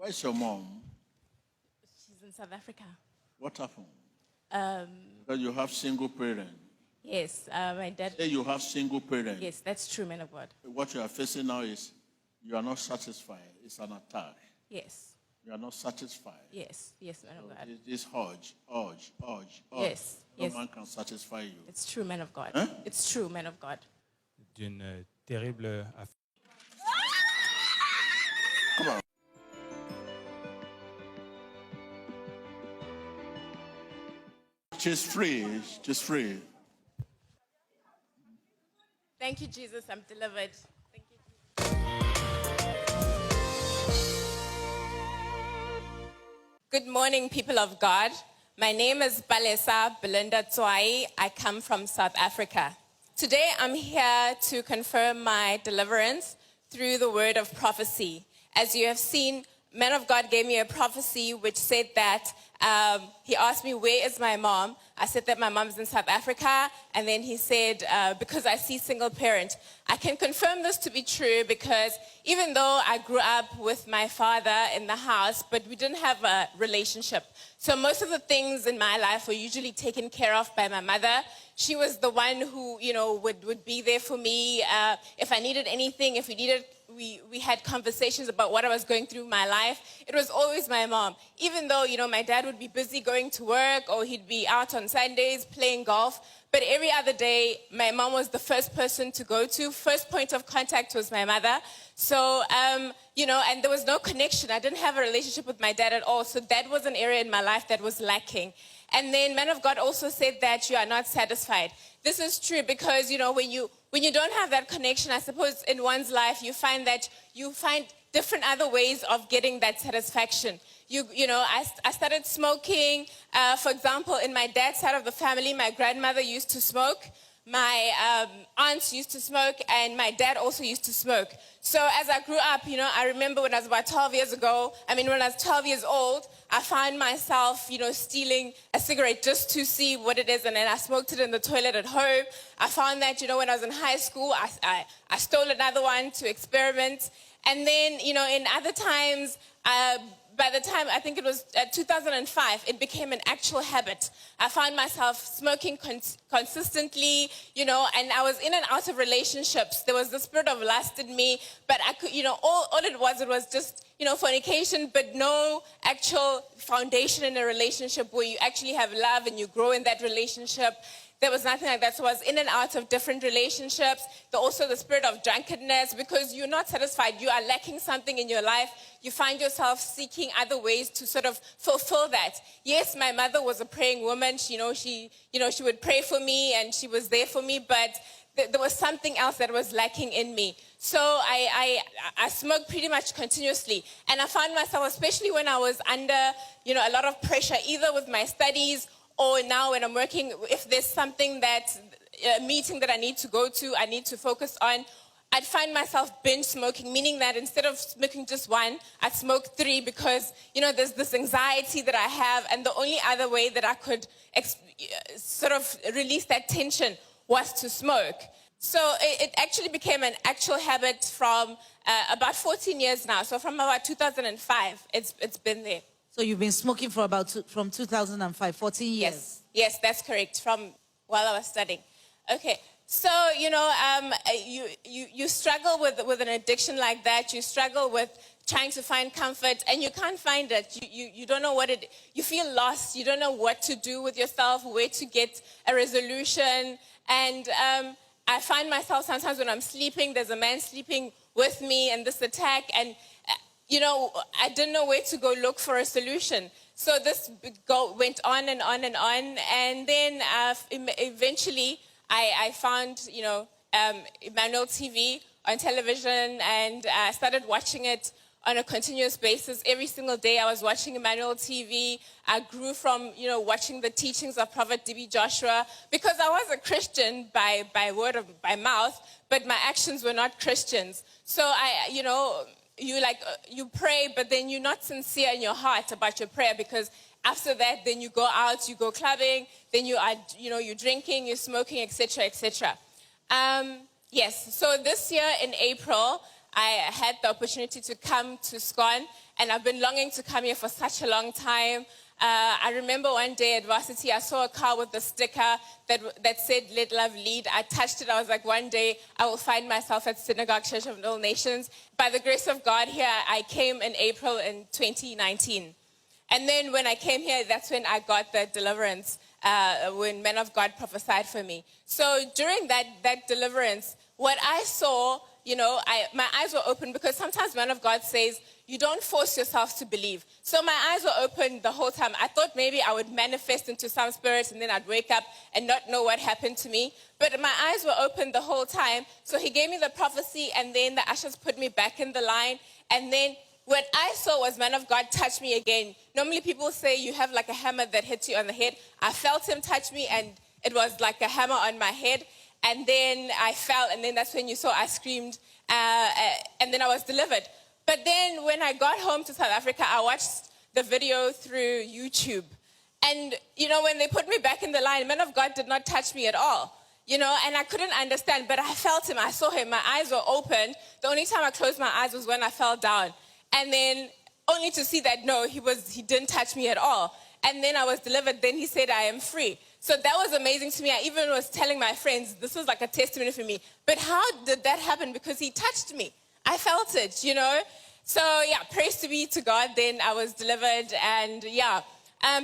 Where's your mom? She's in South Africa. What happened? Because you have single parents. Yes, my dad. Say you have single parents. Yes, that's true, man of God. What you are facing now is you are not satisfied. It's an attack. Yes, You are not satisfied. yes, man of God. This urge. Yes, No yes. man can satisfy you. It's true, man of God. Huh? It's true, man of God. D'une terrible affaire. Come on. She's free. She's free. Thank you, Jesus. I'm delivered. Thank you. Good morning, people of God. My name is Balesa Belinda Tswai. I come from South Africa. Today, I'm here to confirm my deliverance through the word of prophecy. As you have seen, man of God gave me a prophecy which said that he asked me, where is my mom? I said that my mom's in South Africa. And then he said, because I see single parent. I can confirm this to be true because even though I grew up with my father in the house, but we didn't have a relationship. So most of the things in my life were usually taken care of by my mother. She was the one who, would be there for me. If I needed anything, if we had conversations about what I was going through in my life. It was always my mom. Even though, my dad would be busy going to work or he'd be out on Sundays playing golf. But every other day, my mom was the first person to go to. First point of contact was my mother. So, and there was no connection. I didn't have a relationship with my dad at all. So that was an area in my life that was lacking. And then man of God also said that you are not satisfied. This is true because, when you don't have that connection, I suppose in one's life, you find different other ways of getting that satisfaction. I started smoking. For example, in my dad's side of the family, my grandmother used to smoke. My aunts used to smoke, and my dad also used to smoke. So as I grew up, I remember when I was about 12 years old, I found myself, stealing a cigarette just to see what it is, and then I smoked it in the toilet at home. I found that, when I was in high school, I stole another one to experiment. And then, in other times, by the time, I think it was 2005, it became an actual habit. I found myself smoking consistently, and I was in and out of relationships. There was the spirit of lust in me, but I could, all it was just, fornication, but no actual foundation in a relationship where you actually have love and you grow in that relationship. There was nothing like that. So I was in and out of different relationships. Also the spirit of drunkenness, because you're not satisfied. You are lacking something in your life. You find yourself seeking other ways to sort of fulfill that. Yes, my mother was a praying woman. She would pray for me and she was there for me, but there was something else that was lacking in me. So I smoked pretty much continuously. And I found myself, especially when I was under, a lot of pressure, either with my studies or now when I'm working, if there's something a meeting that I need to go to, I need to focus on, I'd find myself binge smoking, meaning that instead of smoking just one, I'd smoke 3 because, there's this anxiety that I have, and the only other way that I could sort of release that tension was to smoke. So it actually became an actual habit from about 14 years now. So from about 2005, it's been there. So you've been smoking from 2005, 14 years? Yes, that's correct, from while I was studying. Okay, so, you struggle with an addiction like that. You struggle with trying to find comfort, and you can't find it. You don't know you feel lost. You don't know what to do with yourself, where to get a resolution. And I find myself sometimes when I'm sleeping, there's a man sleeping with me and this attack, and I didn't know where to go look for a solution. So this went on and on and on. And then eventually I found, Emmanuel TV on television, and I started watching it on a continuous basis. Every single day I was watching Emmanuel TV. I grew from, watching the teachings of Prophet D.B. Joshua, because I was a Christian by mouth, but my actions were not Christians. So you pray, but then you're not sincere in your heart about your prayer, because after that, then you go out, you go clubbing, then you're drinking, you're smoking, etc., etc. Yes, so this year in April, I had the opportunity to come to SCON, and I've been longing to come here for such a long time. I remember one day at varsity, I saw a car with a sticker that said, "Let Love Lead." I touched it. I was like, one day I will find myself at Synagogue Church of All Nations. By the grace of God here, I came in April in 2019. And then when I came here, that's when I got the deliverance, when men of God prophesied for me. So during that deliverance, what I saw, my eyes were open, because sometimes man of God says, you don't force yourself to believe. So my eyes were open the whole time. I thought maybe I would manifest into some spirits and then I'd wake up and not know what happened to me. But my eyes were open the whole time. So he gave me the prophecy, and then the ushers put me back in the line. And then what I saw was man of God touch me again. Normally people say you have like a hammer that hits you on the head. I felt him touch me, and it was like a hammer on my head. And then I fell, and then that's when you saw I screamed, and then I was delivered. But then when I got home to South Africa, I watched the video through YouTube. And, when they put me back in the line, man of God did not touch me at all. And I couldn't understand, but I felt him, I saw him, my eyes were open. The only time I closed my eyes was when I fell down. And then only to see that, no, he didn't touch me at all. And then I was delivered. Then he said, I am free. So that was amazing to me. I even was telling my friends, this was like a testimony for me. But how did that happen? Because he touched me. I felt it, So, praise to be to God. Then I was delivered. And,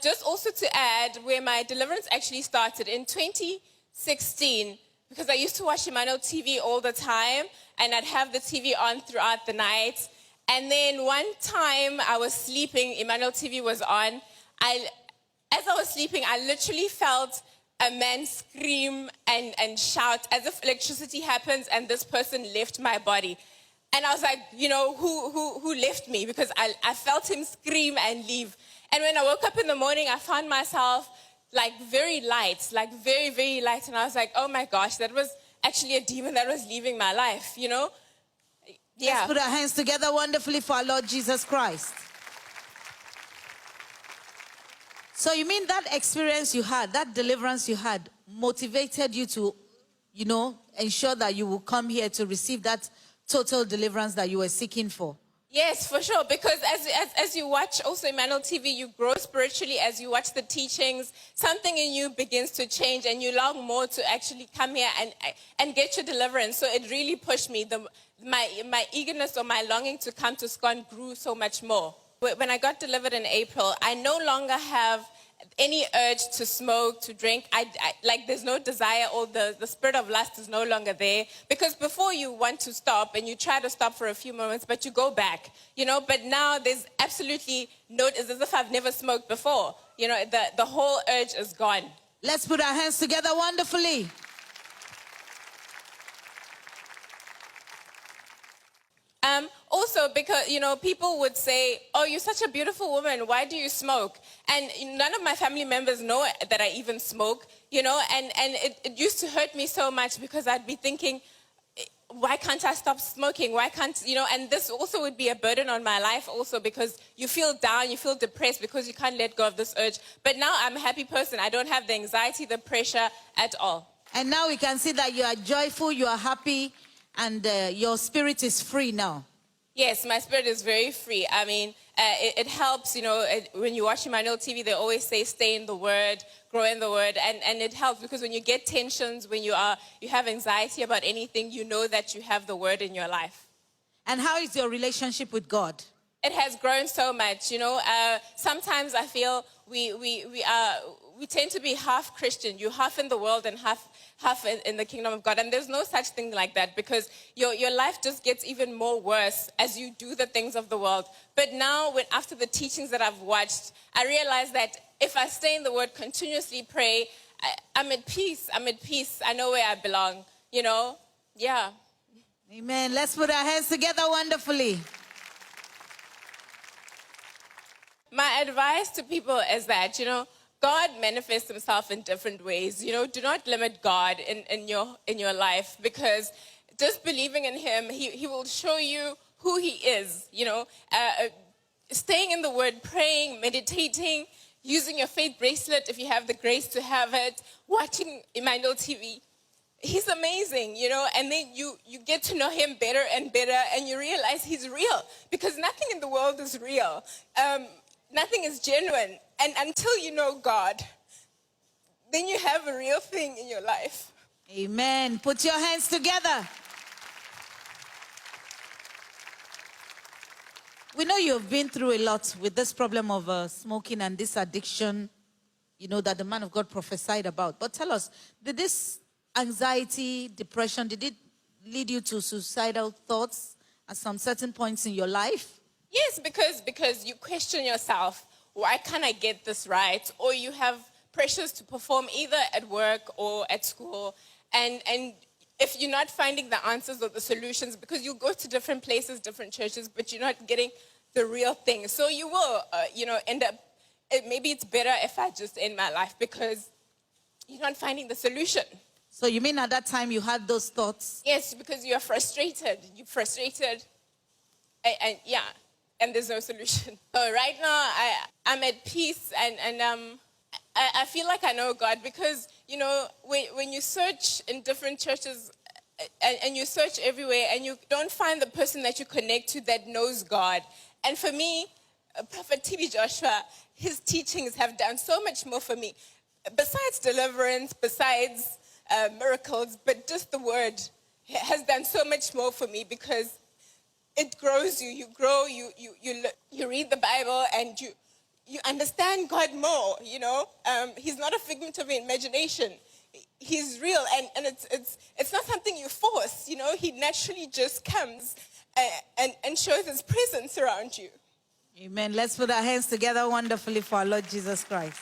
just also to add, where my deliverance actually started in 2016, because I used to watch Emmanuel TV all the time, and I'd have the TV on throughout the night. And then one time I was sleeping, Emmanuel TV was on. As I was sleeping, I literally felt a man scream and shout as if electricity happens and this person left my body. And I was like, who left me? Because I felt him scream and leave. And when I woke up in the morning, I found myself like very light, like very, very light. And I was like, oh my gosh, that was actually a demon that was leaving my life, Yeah. Let's put our hands together wonderfully for our Lord Jesus Christ. So you mean that experience you had, that deliverance you had, motivated you to, ensure that you will come here to receive that total deliverance that you were seeking for? Yes, for sure. Because as you watch also Emmanuel TV, you grow spiritually as you watch the teachings. Something in you begins to change, and you long more to actually come here and get your deliverance. So it really pushed me. My eagerness or my longing to come to SCON grew so much more. When I got delivered in April, I no longer have any urge to smoke, to drink. There's no desire, or the spirit of lust is no longer there. Because before you want to stop and you try to stop for a few moments, but you go back, But now there's absolutely no, it's as if I've never smoked before. The whole urge is gone. Let's put our hands together wonderfully. Also, because, people would say, oh, you're such a beautiful woman. Why do you smoke? And none of my family members know that I even smoke, and it used to hurt me so much, because I'd be thinking, why can't I stop smoking? Why can't, and this also would be a burden on my life also, because you feel down, you feel depressed because you can't let go of this urge. But now I'm a happy person. I don't have the anxiety, the pressure at all. And now we can see that you are joyful, you are happy, and your spirit is free now. Yes, my spirit is very free. I mean, it helps, when you watch Emmanuel TV, they always say, stay in the Word, grow in the Word. And it helps, because when you get tensions, when you have anxiety about anything, you know that you have the Word in your life. And how is your relationship with God? It has grown so much, Sometimes I feel we tend to be half Christian. You're half in the world and half in the kingdom of God. And there's no such thing like that, because your life just gets even more worse as you do the things of the world. But now, after the teachings that I've watched, I realize that if I stay in the Word, continuously pray, I'm at peace. I know where I belong, Yeah. Amen. Let's put our hands together wonderfully. My advice to people is that, God manifests himself in different ways. Do not limit God in your life, because just believing in him, he will show you who he is. Staying in the Word, praying, meditating, using your faith bracelet if you have the grace to have it, watching Emmanuel TV. he's amazing, you know, and then you get to know him better and better, and you realize he's real, because nothing in the world is real. Nothing is genuine. And until you know God, then you have a real thing in your life. Amen. Put your hands together. We know you've been through a lot with this problem of smoking and this addiction, you know, that the man of God prophesied about. But tell us, did this anxiety, depression, did it lead you to suicidal thoughts at some certain points in your life? Yes, because you question yourself, why can't I get this right? Or you have pressures to perform either at work or at school. And if you're not finding the answers or the solutions, because you go to different places, different churches, but you're not getting the real thing. So you will, end up, maybe it's better if I just end my life, because you're not finding the solution. So you mean at that time you had those thoughts? Yes, because you're frustrated. You're frustrated, and there's no solution. So right now, I'm at peace, and I feel like I know God, because, you know, when you search in different churches and you search everywhere and you don't find the person that you connect to that knows God. And for me, Prophet TB Joshua, his teachings have done so much more for me. Besides deliverance, besides miracles, but just the word has done so much more for me, because it grows you. You grow, you read the Bible, and you understand God more, you know. He's not a figment of imagination. He's real, and it's not something you force, you know. He naturally just comes and shows his presence around you. Amen. Let's put our hands together wonderfully for our Lord Jesus Christ.